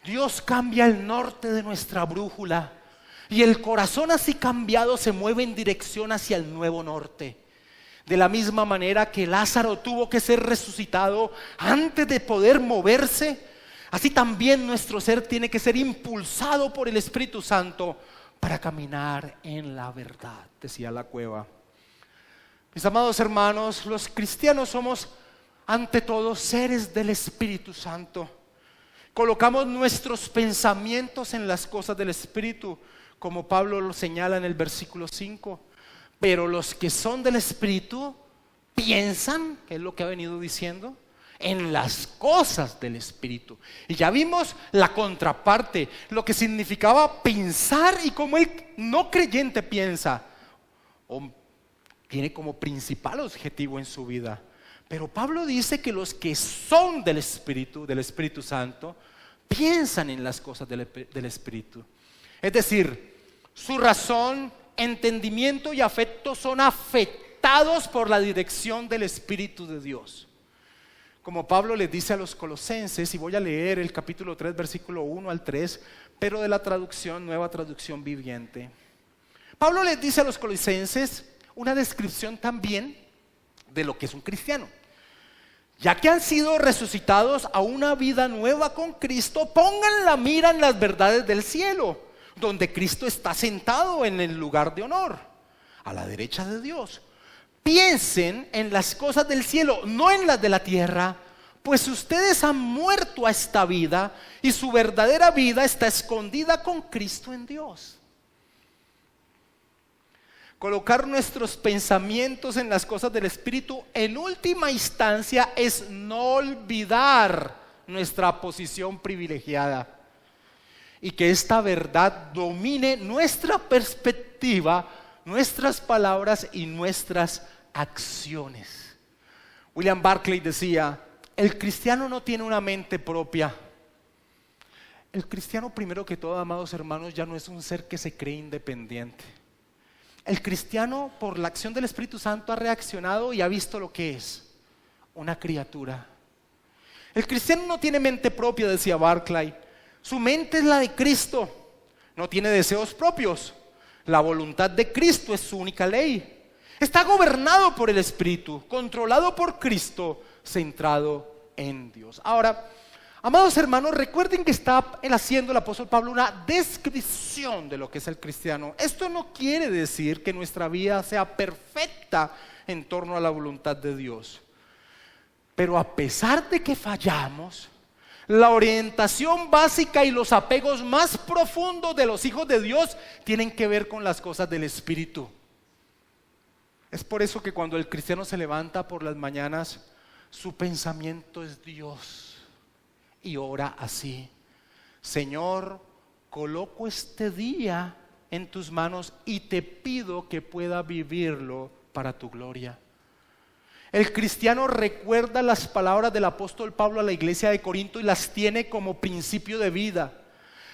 Dios cambia el norte de nuestra brújula y el corazón así cambiado se mueve en dirección hacia el nuevo norte. De la misma manera que Lázaro tuvo que ser resucitado antes de poder moverse, así también nuestro ser tiene que ser impulsado por el Espíritu Santo para caminar en la verdad, decía Lacueva. Mis amados hermanos, los cristianos somos ante todo seres del Espíritu Santo. Colocamos nuestros pensamientos en las cosas del Espíritu, como Pablo lo señala en el versículo 5. Pero los que son del Espíritu piensan, que es lo que ha venido diciendo, en las cosas del Espíritu. Y ya vimos la contraparte, lo que significaba pensar y cómo el no creyente piensa, o tiene como principal objetivo en su vida. Pero Pablo dice que los que son del Espíritu Santo, piensan en las cosas del Espíritu. Es decir, su razón, entendimiento y afecto son afectados por la dirección del Espíritu de Dios. Como Pablo les dice a los colosenses, y voy a leer el capítulo 3, versículo 1 al 3, pero de la nueva traducción viviente. Pablo les dice a los colosenses una descripción también de lo que es un cristiano. Ya que han sido resucitados a una vida nueva con Cristo, pongan la mira en las verdades del cielo, donde Cristo está sentado en el lugar de honor, a la derecha de Dios. Piensen en las cosas del cielo, no en las de la tierra, pues ustedes han muerto a esta vida y su verdadera vida está escondida con Cristo en Dios. Colocar nuestros pensamientos en las cosas del Espíritu en última instancia es no olvidar nuestra posición privilegiada y que esta verdad domine nuestra perspectiva, nuestras palabras y nuestras acciones. William Barclay decía: el cristiano no tiene una mente propia. El cristiano, primero que todo, amados hermanos, ya no es un ser que se cree independiente. El cristiano, por la acción del Espíritu Santo, ha reaccionado y ha visto lo que es una criatura. El cristiano no tiene mente propia, decía Barclay. Su mente es la de Cristo. No tiene deseos propios. La voluntad de Cristo es su única ley. Está gobernado por el Espíritu, controlado por Cristo, centrado en Dios. Ahora, Amados hermanos, recuerden que está haciendo el apóstol Pablo una descripción de lo que es el cristiano. Esto no quiere decir que nuestra vida sea perfecta en torno a la voluntad de Dios. Pero a pesar de que fallamos, la orientación básica y los apegos más profundos de los hijos de Dios tienen que ver con las cosas del Espíritu. Es por eso que cuando el cristiano se levanta por las mañanas, su pensamiento es Dios. Y ora así: Señor, coloco este día en tus manos y te pido que pueda vivirlo para tu gloria. El cristiano recuerda las palabras del apóstol Pablo a la iglesia de Corinto y las tiene como principio de vida.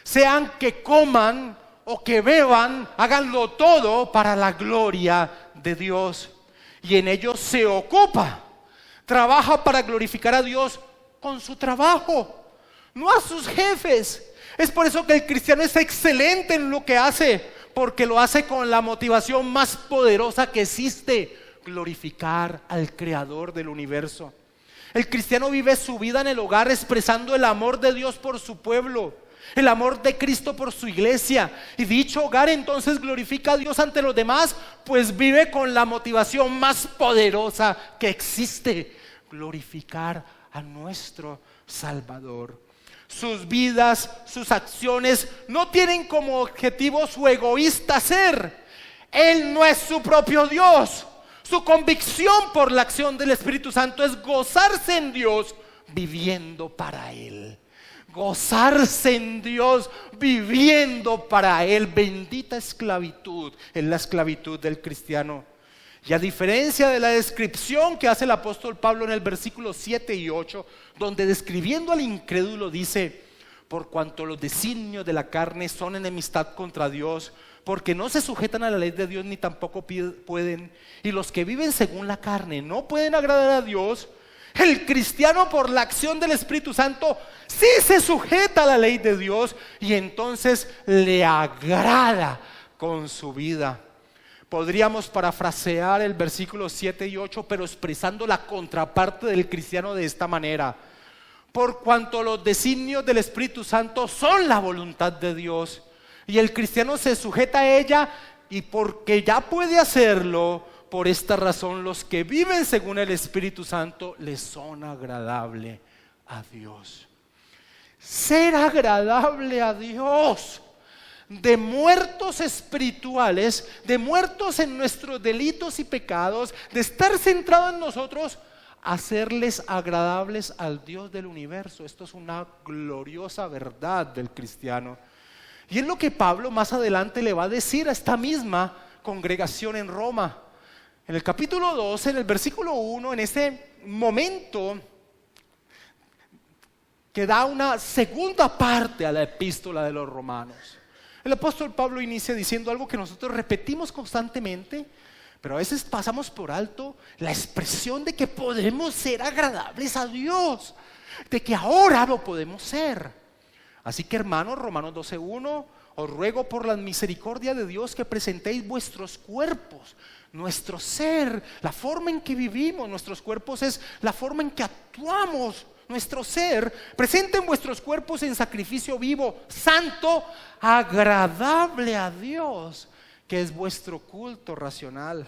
Sean que coman o que beban, háganlo todo para la gloria de Dios. Y en ello se ocupa, trabaja para glorificar a Dios con su trabajo, no a sus jefes. Es por eso que el cristiano es excelente en lo que hace, porque lo hace con la motivación más poderosa que existe: glorificar al creador del universo. El cristiano vive su vida en el hogar expresando el amor de Dios por su pueblo, el amor de Cristo por su iglesia, y dicho hogar entonces glorifica a Dios ante los demás, pues vive con la motivación más poderosa que existe: glorificar a nuestro Salvador. Sus vidas, sus acciones no tienen como objetivo su egoísta ser. Él no es su propio Dios. Su convicción por la acción del Espíritu Santo es gozarse en Dios viviendo para Él. Gozarse en Dios viviendo para Él. Bendita esclavitud es la esclavitud del cristiano. Y a diferencia de la descripción que hace el apóstol Pablo en el versículo 7 y 8, donde describiendo al incrédulo dice: por cuanto los designios de la carne son enemistad contra Dios, porque no se sujetan a la ley de Dios ni tampoco pueden, y los que viven según la carne no pueden agradar a Dios. El cristiano, por la acción del Espíritu Santo, sí se sujeta a la ley de Dios y entonces le agrada con su vida. Podríamos parafrasear el versículo 7 y 8, pero expresando la contraparte del cristiano de esta manera: por cuanto los designios del Espíritu Santo son la voluntad de Dios, y el cristiano se sujeta a ella, y porque ya puede hacerlo, por esta razón los que viven según el Espíritu Santo les son agradable a Dios. Ser agradable a Dios, de muertos espirituales, de muertos en nuestros delitos y pecados, de estar centrado en nosotros, hacerles agradables al Dios del universo. Esto es una gloriosa verdad del cristiano. Y es lo que Pablo más adelante le va a decir a esta misma congregación en Roma. En el capítulo 12, en el versículo 1, en ese momento que da una segunda parte a la epístola de los romanos, el apóstol Pablo inicia diciendo algo que nosotros repetimos constantemente, pero a veces pasamos por alto: la expresión de que podemos ser agradables a Dios, de que ahora lo podemos ser. Así que, hermanos, Romanos 12:1, os ruego por la misericordia de Dios que presentéis vuestros cuerpos, nuestro ser, la forma en que vivimos. Nuestros cuerpos es la forma en que actuamos. Nuestro ser, presenten vuestros cuerpos en sacrificio vivo, santo, agradable a Dios, que es vuestro culto racional.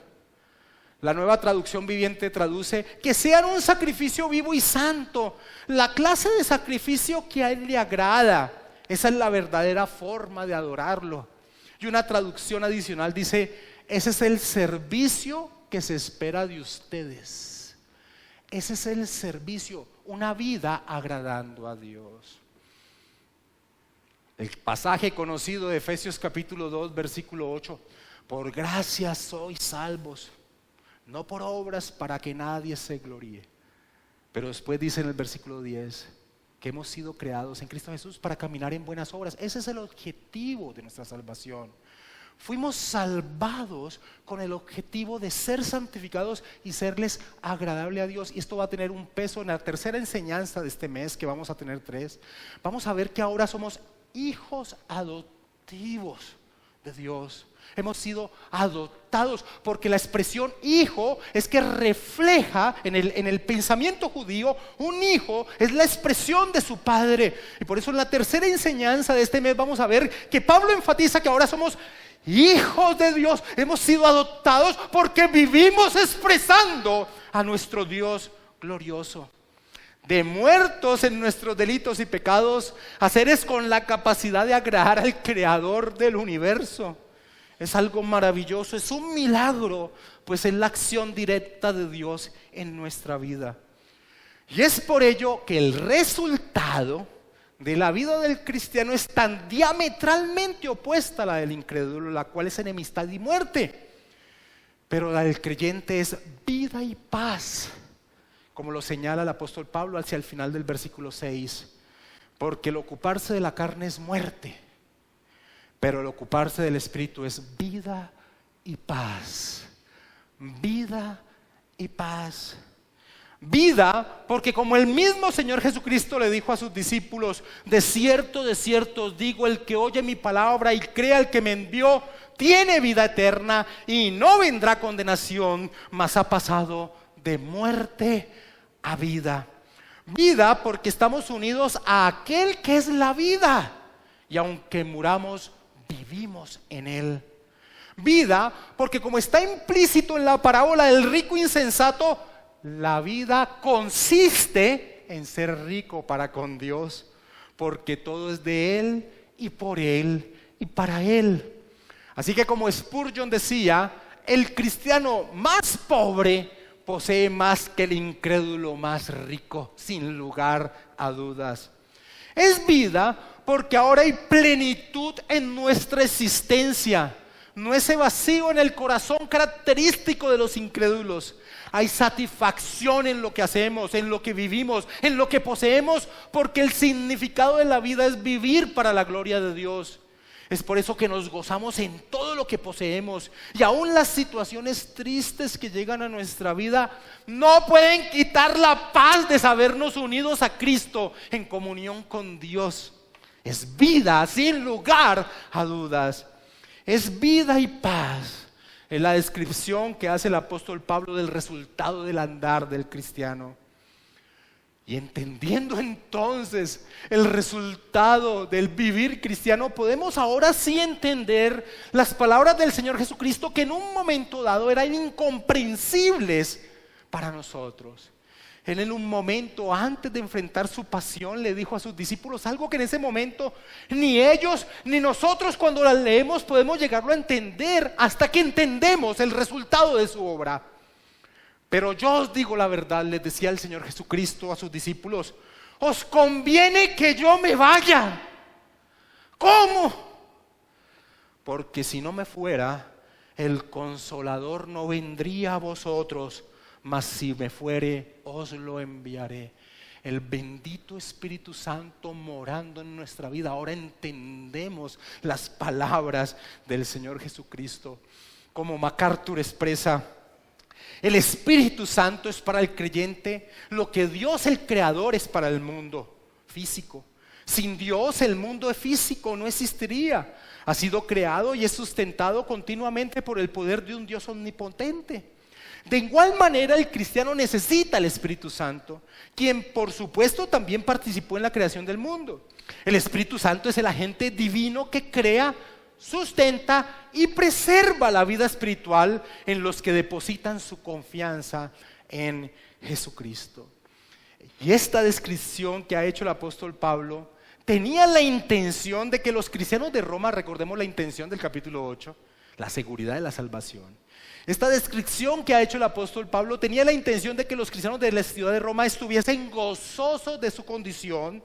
La Nueva Traducción Viviente traduce: que sean un sacrificio vivo y santo, la clase de sacrificio que a Él le agrada. Esa es la verdadera forma de adorarlo. Y una traducción adicional dice: ese es el servicio que se espera de ustedes. Ese es el servicio, una vida agradando a Dios. El pasaje conocido de Efesios capítulo 2, versículo 8: por gracia sois salvos, no por obras, para que nadie se gloríe. Pero después dice en el versículo 10 que hemos sido creados en Cristo Jesús para caminar en buenas obras. Ese es el objetivo de nuestra salvación. Fuimos salvados con el objetivo de ser santificados y serles agradable a Dios. Y esto va a tener un peso en la tercera enseñanza de este mes, que vamos a tener 3. Vamos a ver que ahora somos hijos adoptivos de Dios. Hemos sido adoptados, porque la expresión hijo es que refleja en el pensamiento judío, un hijo es la expresión de su padre. Y por eso en la tercera enseñanza de este mes vamos a ver que Pablo enfatiza que ahora somos hijos de Dios. Hemos sido adoptados porque vivimos expresando a nuestro Dios glorioso. De muertos en nuestros delitos y pecados a seres con la capacidad de agradar al creador del universo. Es algo maravilloso, es un milagro, pues es la acción directa de Dios en nuestra vida. Y es por ello que el resultado de la vida del cristiano es tan diametralmente opuesta a la del incrédulo, la cual es enemistad y muerte. Pero la del creyente es vida y paz, como lo señala el apóstol Pablo hacia el final del versículo 6. Porque el ocuparse de la carne es muerte, pero el ocuparse del Espíritu es vida y paz. Vida y paz. Vida, porque como el mismo Señor Jesucristo le dijo a sus discípulos: de cierto os digo, el que oye mi palabra y crea al que me envió, tiene vida eterna y no vendrá condenación, mas ha pasado de muerte a vida. Vida porque estamos unidos a aquel que es la vida, y aunque muramos, vivimos en él. Vida porque, como está implícito en la parábola del rico insensato, la vida consiste en ser rico para con Dios, porque todo es de Él y por Él y para Él. Así que, como Spurgeon decía, el cristiano más pobre posee más que el incrédulo más rico, sin lugar a dudas. Es vida porque ahora hay plenitud en nuestra existencia. No ese vacío en el corazón característico de los incrédulos. Hay satisfacción en lo que hacemos, en lo que vivimos, en lo que poseemos, porque el significado de la vida es vivir para la gloria de Dios. Es por eso que nos gozamos en todo lo que poseemos, y aún las situaciones tristes que llegan a nuestra vida no pueden quitar la paz de sabernos unidos a Cristo en comunión con Dios. Es vida sin lugar a dudas. Es vida y paz. Es la descripción que hace el apóstol Pablo del resultado del andar del cristiano. Y entendiendo entonces el resultado del vivir cristiano, podemos ahora sí entender las palabras del Señor Jesucristo, que en un momento dado eran incomprensibles para nosotros. Él, en un momento antes de enfrentar su pasión, le dijo a sus discípulos algo que en ese momento ni ellos ni nosotros, cuando las leemos, podemos llegarlo a entender hasta que entendemos el resultado de su obra. Pero yo os digo la verdad, les decía el Señor Jesucristo a sus discípulos: os conviene que yo me vaya. ¿Cómo? Porque si no me fuera, el Consolador no vendría a vosotros, mas si me fuere, os lo enviaré. El bendito Espíritu Santo morando en nuestra vida. Ahora entendemos las palabras del Señor Jesucristo. Como MacArthur expresa: el Espíritu Santo es para el creyente lo que Dios el Creador es para el mundo físico. Sin Dios el mundo físico no existiría. Ha sido creado y es sustentado continuamente por el poder de un Dios omnipotente. De igual manera, el cristiano necesita al Espíritu Santo, quien por supuesto también participó en la creación del mundo. El Espíritu Santo es el agente divino que crea, sustenta y preserva la vida espiritual en los que depositan su confianza en Jesucristo. Y esta descripción que ha hecho el apóstol Pablo tenía la intención de que los cristianos de Roma, recordemos la intención del capítulo 8, la seguridad de la salvación. Esta descripción que ha hecho el apóstol Pablo tenía la intención de que los cristianos de la ciudad de Roma estuviesen gozosos de su condición,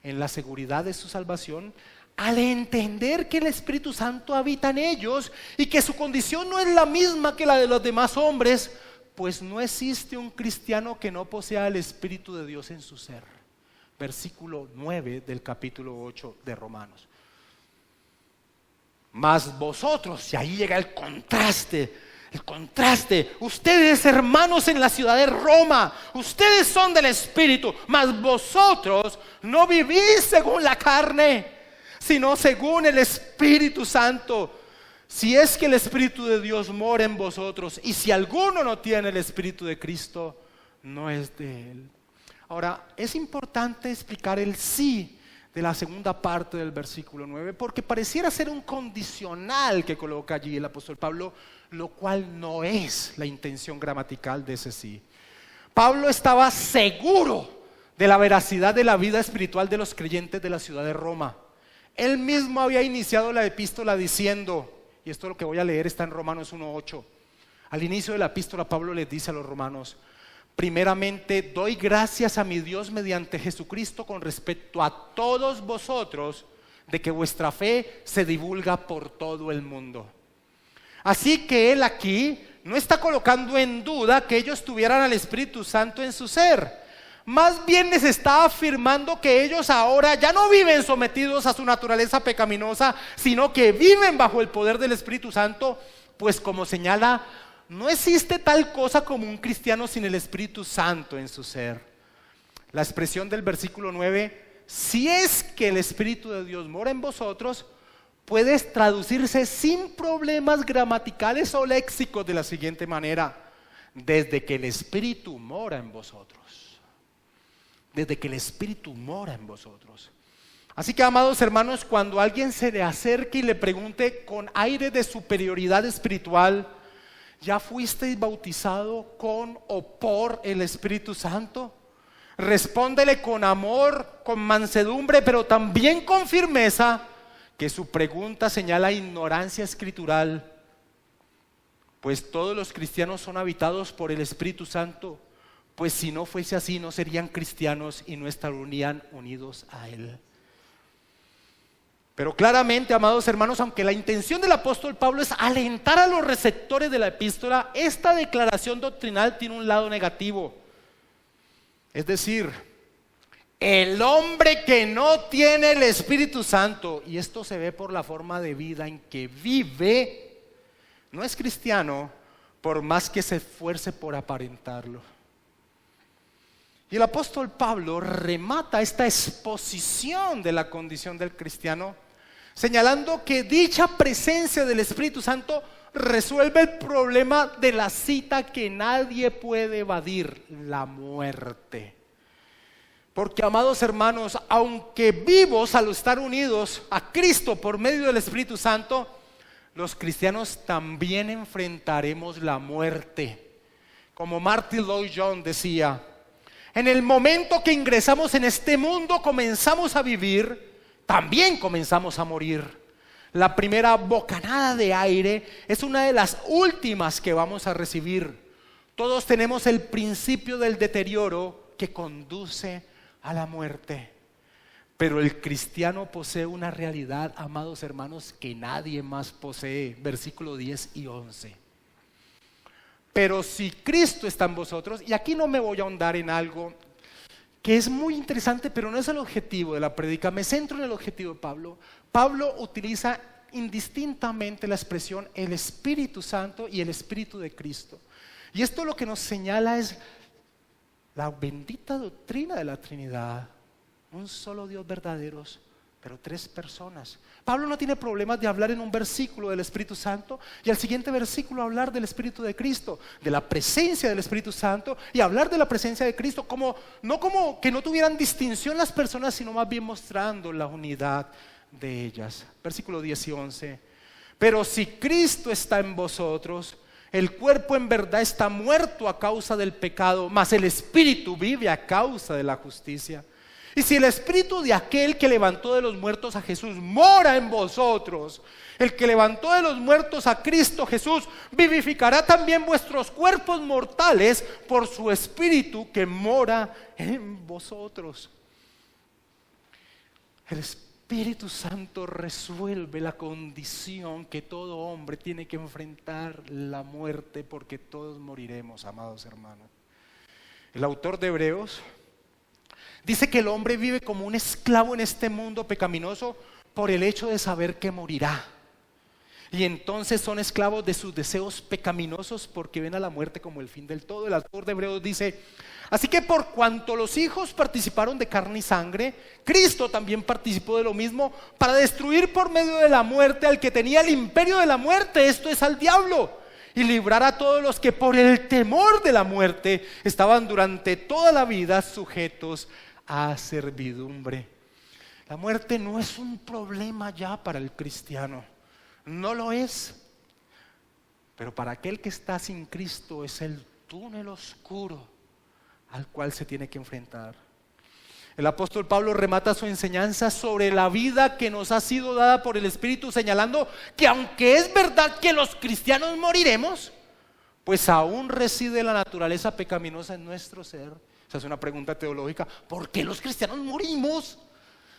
en la seguridad de su salvación, al entender que el Espíritu Santo habita en ellos y que su condición no es la misma que la de los demás hombres, pues no existe un cristiano que no posea el Espíritu de Dios en su ser. Versículo 9 del capítulo 8 de Romanos. Mas vosotros, y ahí llega el contraste, ustedes, hermanos en la ciudad de Roma, ustedes son del Espíritu, mas vosotros no vivís según la carne, sino según el Espíritu Santo. si es que el Espíritu de Dios mora en vosotros, y si alguno no tiene el Espíritu de Cristo, no es de Él. Ahora, es importante explicar el sí de la segunda parte del versículo 9, porque pareciera ser un condicional que coloca allí el apóstol Pablo, lo cual no es la intención gramatical de ese sí. Pablo estaba seguro de la veracidad de la vida espiritual de los creyentes de la ciudad de Roma. Él mismo había iniciado la epístola diciendo, y esto lo que voy a leer está en Romanos 1:8. Al inicio de la epístola Pablo les dice a los romanos: primeramente doy gracias a mi Dios mediante Jesucristo con respecto a todos vosotros, de que vuestra fe se divulga por todo el mundo. Así que él aquí no está colocando en duda que ellos tuvieran al Espíritu Santo en su ser. Más bien les está afirmando que ellos ahora ya no viven sometidos a su naturaleza pecaminosa, sino que viven bajo el poder del Espíritu Santo, pues como señala, no existe tal cosa como un cristiano sin el Espíritu Santo en su ser. La expresión del versículo 9, si es que el Espíritu de Dios mora en vosotros, puede traducirse sin problemas gramaticales o léxicos de la siguiente manera: desde que el Espíritu mora en vosotros. Desde que el Espíritu mora en vosotros. Así que, amados hermanos, cuando alguien se le acerque y le pregunte con aire de superioridad espiritual: ¿ya fuisteis bautizado con o por el Espíritu Santo? Respóndele con amor, con mansedumbre, pero también con firmeza, que su pregunta señala ignorancia escritural, pues todos los cristianos son habitados por el Espíritu Santo, pues si no fuese así no serían cristianos y no estarían unidos a Él. Pero claramente, amados hermanos, aunque la intención del apóstol Pablo es alentar a los receptores de la epístola, esta declaración doctrinal tiene un lado negativo. Es decir, el hombre que no tiene el Espíritu Santo, y esto se ve por la forma de vida en que vive, no es cristiano por más que se esfuerce por aparentarlo. Y el apóstol Pablo remata esta exposición de la condición del cristiano señalando que dicha presencia del Espíritu Santo resuelve el problema de la cita que nadie puede evadir: la muerte. Porque, amados hermanos, aunque vivos al estar unidos a Cristo por medio del Espíritu Santo, los cristianos también enfrentaremos la muerte. Como Martin Lloyd-Jones decía: en el momento que ingresamos en este mundo, comenzamos a vivir, también comenzamos a morir. La primera bocanada de aire es una de las últimas que vamos a recibir. Todos tenemos el principio del deterioro que conduce a la muerte. Pero el cristiano posee una realidad, amados hermanos, que nadie más posee. Versículo 10 y 11. Pero si Cristo está en vosotros, y aquí no me voy a ahondar en algo que es muy interesante, pero no es el objetivo de la prédica, me centro en el objetivo de Pablo. Pablo utiliza indistintamente la expresión el Espíritu Santo y el Espíritu de Cristo. Y esto lo que nos señala es la bendita doctrina de la Trinidad: un solo Dios verdaderos, pero tres personas. Pablo no tiene problemas de hablar en un versículo del Espíritu Santo y al siguiente versículo hablar del Espíritu de Cristo, de la presencia del Espíritu Santo, y hablar de la presencia de Cristo no como que no tuvieran distinción las personas, sino más bien mostrando la unidad de ellas. Versículo 10 y 11. Pero si Cristo está en vosotros, el cuerpo en verdad está muerto a causa del pecado, mas el Espíritu vive a causa de la justicia. Y si el Espíritu de aquel que levantó de los muertos a Jesús mora en vosotros, el que levantó de los muertos a Cristo Jesús vivificará también vuestros cuerpos mortales por su Espíritu que mora en vosotros. El Espíritu Santo resuelve la condición que todo hombre tiene que enfrentar: la muerte, porque todos moriremos, amados hermanos. El autor de Hebreos dice que el hombre vive como un esclavo en este mundo pecaminoso por el hecho de saber que morirá. y entonces son esclavos de sus deseos pecaminosos porque ven a la muerte como el fin del todo. El autor de Hebreos dice: así que por cuanto los hijos participaron de carne y sangre, Cristo también participó de lo mismo para destruir por medio de la muerte al que tenía el imperio de la muerte, esto es, al diablo, y librar a todos los que por el temor de la muerte estaban durante toda la vida sujetos a servidumbre. La muerte no es un problema ya para el cristiano, no lo es, pero para aquel que está sin Cristo es el túnel oscuro al cual se tiene que enfrentar. El apóstol Pablo remata su enseñanza sobre la vida que nos ha sido dada por el Espíritu, señalando que aunque es verdad que los cristianos moriremos, pues aún reside la naturaleza pecaminosa en nuestro ser. Esa es una pregunta teológica: ¿por qué los cristianos morimos?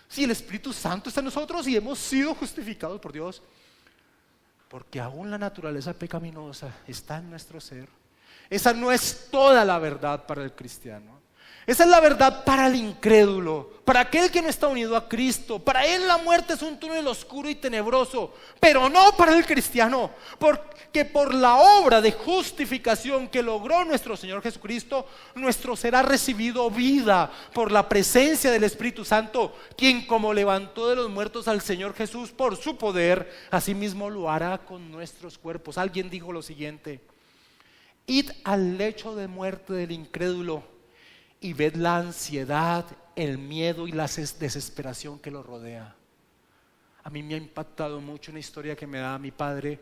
Si el Espíritu Santo está en nosotros y hemos sido justificados por Dios. Porque aún la naturaleza pecaminosa está en nuestro ser. Esa no es toda la verdad para el cristiano. Esa es la verdad para el incrédulo, para aquel que no está unido a Cristo. Para él la muerte es un túnel oscuro y tenebroso, pero no para el cristiano, porque por la obra de justificación que logró nuestro Señor Jesucristo, nuestro ser ha recibido vida por la presencia del Espíritu Santo, quien como levantó de los muertos al Señor Jesús por su poder, asimismo lo hará con nuestros cuerpos. Alguien dijo lo siguiente: id al lecho de muerte del incrédulo y ved la ansiedad, el miedo y la desesperación que lo rodea. A mí me ha impactado mucho una historia que me da mi padre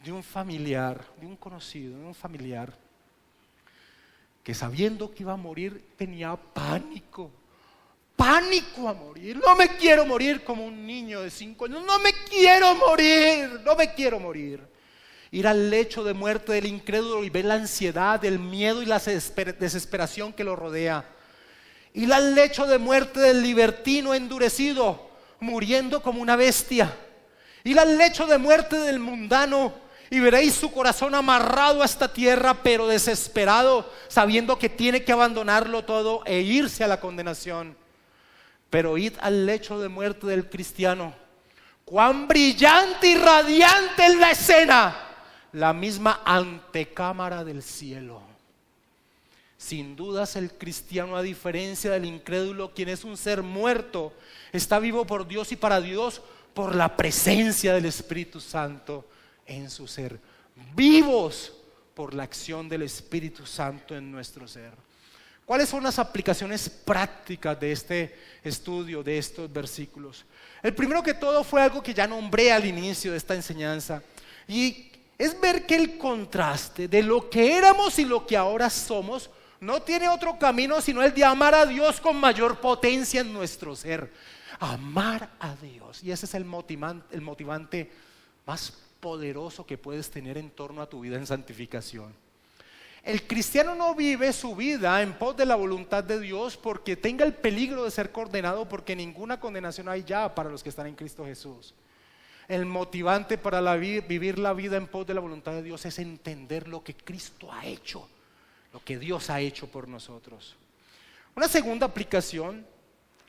de un familiar, de un conocido, de un familiar que sabiendo que iba a morir tenía pánico a morir. No me quiero morir, como un niño de 5 años. No me quiero morir. Ir al lecho de muerte del incrédulo y ver la ansiedad, el miedo y la desesperación que lo rodea. Ir al lecho de muerte del libertino endurecido, muriendo como una bestia. Ir al lecho de muerte del mundano y veréis su corazón amarrado a esta tierra, pero desesperado, sabiendo que tiene que abandonarlo todo e irse a la condenación. Pero id al lecho de muerte del cristiano. Cuán brillante y radiante es la escena. La misma antecámara del cielo. Sin dudas el cristiano, a diferencia del incrédulo, quien es un ser muerto, está vivo por Dios y para Dios por la presencia del Espíritu Santo en su ser. Vivos por la acción del Espíritu Santo en nuestro ser. ¿Cuáles son las aplicaciones prácticas de este estudio, de estos versículos? El primero que todo fue algo que ya nombré al inicio de esta enseñanza, y es ver que el contraste de lo que éramos y lo que ahora somos no tiene otro camino sino el de amar a Dios con mayor potencia en nuestro ser. Amar a Dios. Y ese es el motivante más poderoso que puedes tener en torno a tu vida en santificación. El cristiano no vive su vida en pos de la voluntad de Dios porque tenga el peligro de ser condenado, porque ninguna condenación hay ya para los que están en Cristo Jesús. El motivante para vivir la vida en pos de la voluntad de Dios es entender lo que Cristo ha hecho, lo que Dios ha hecho por nosotros. Una segunda aplicación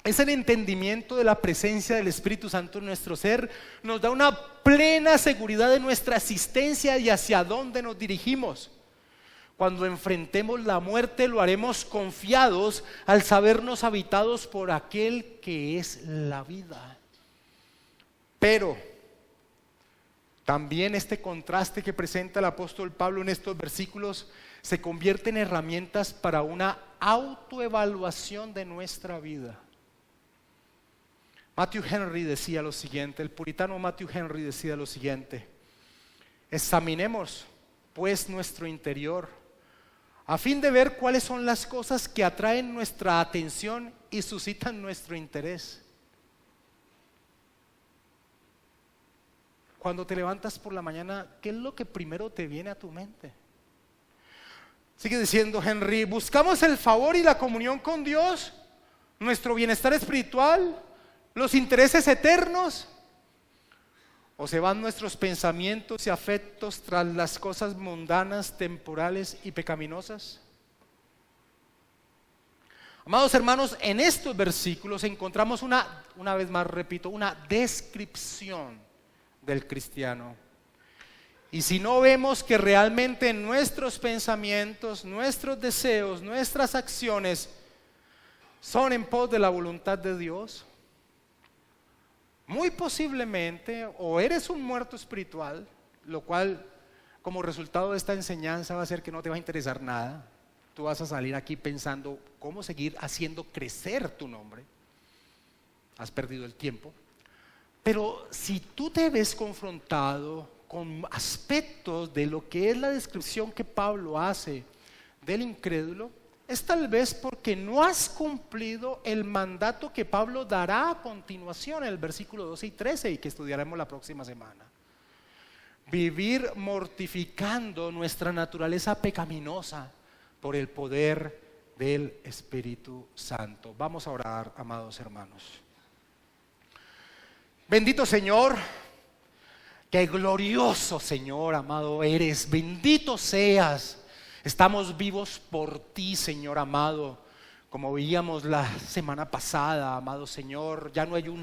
es el entendimiento de la presencia del Espíritu Santo en nuestro ser. Nos da una plena seguridad de nuestra existencia y hacia dónde nos dirigimos. Cuando enfrentemos la muerte lo haremos confiados al sabernos habitados por aquel que es la vida. Pero también este contraste que presenta el apóstol Pablo en estos versículos se convierte en herramientas para una autoevaluación de nuestra vida. Matthew Henry decía lo siguiente, el puritano Matthew Henry decía lo siguiente: examinemos pues nuestro interior a fin de ver cuáles son las cosas que atraen nuestra atención y suscitan nuestro interés. Cuando te levantas por la mañana, ¿qué es lo que primero te viene a tu mente? Sigue diciendo Henry: buscamos el favor y la comunión con Dios, nuestro bienestar espiritual, los intereses eternos, o se van nuestros pensamientos y afectos tras las cosas mundanas, temporales y pecaminosas. Amados hermanos, en estos versículos encontramos una vez más repito, una descripción del cristiano. Y si no vemos que realmente nuestros pensamientos, nuestros deseos, nuestras acciones son en pos de la voluntad de Dios, muy posiblemente o eres un muerto espiritual, lo cual como resultado de esta enseñanza va a ser que no te va a interesar nada. Tú vas a salir aquí pensando cómo seguir haciendo crecer tu nombre. Has perdido el tiempo. Pero si tú te ves confrontado con aspectos de lo que es la descripción que Pablo hace del incrédulo, es tal vez porque no has cumplido el mandato que Pablo dará a continuación en el versículo 12 y 13 y que estudiaremos la próxima semana. Vivir mortificando nuestra naturaleza pecaminosa por el poder del Espíritu Santo. Vamos a orar, amados hermanos. Bendito Señor, qué glorioso Señor, amado eres, bendito seas. Estamos vivos por ti, Señor amado, como veíamos la semana pasada, amado Señor. Ya no hay una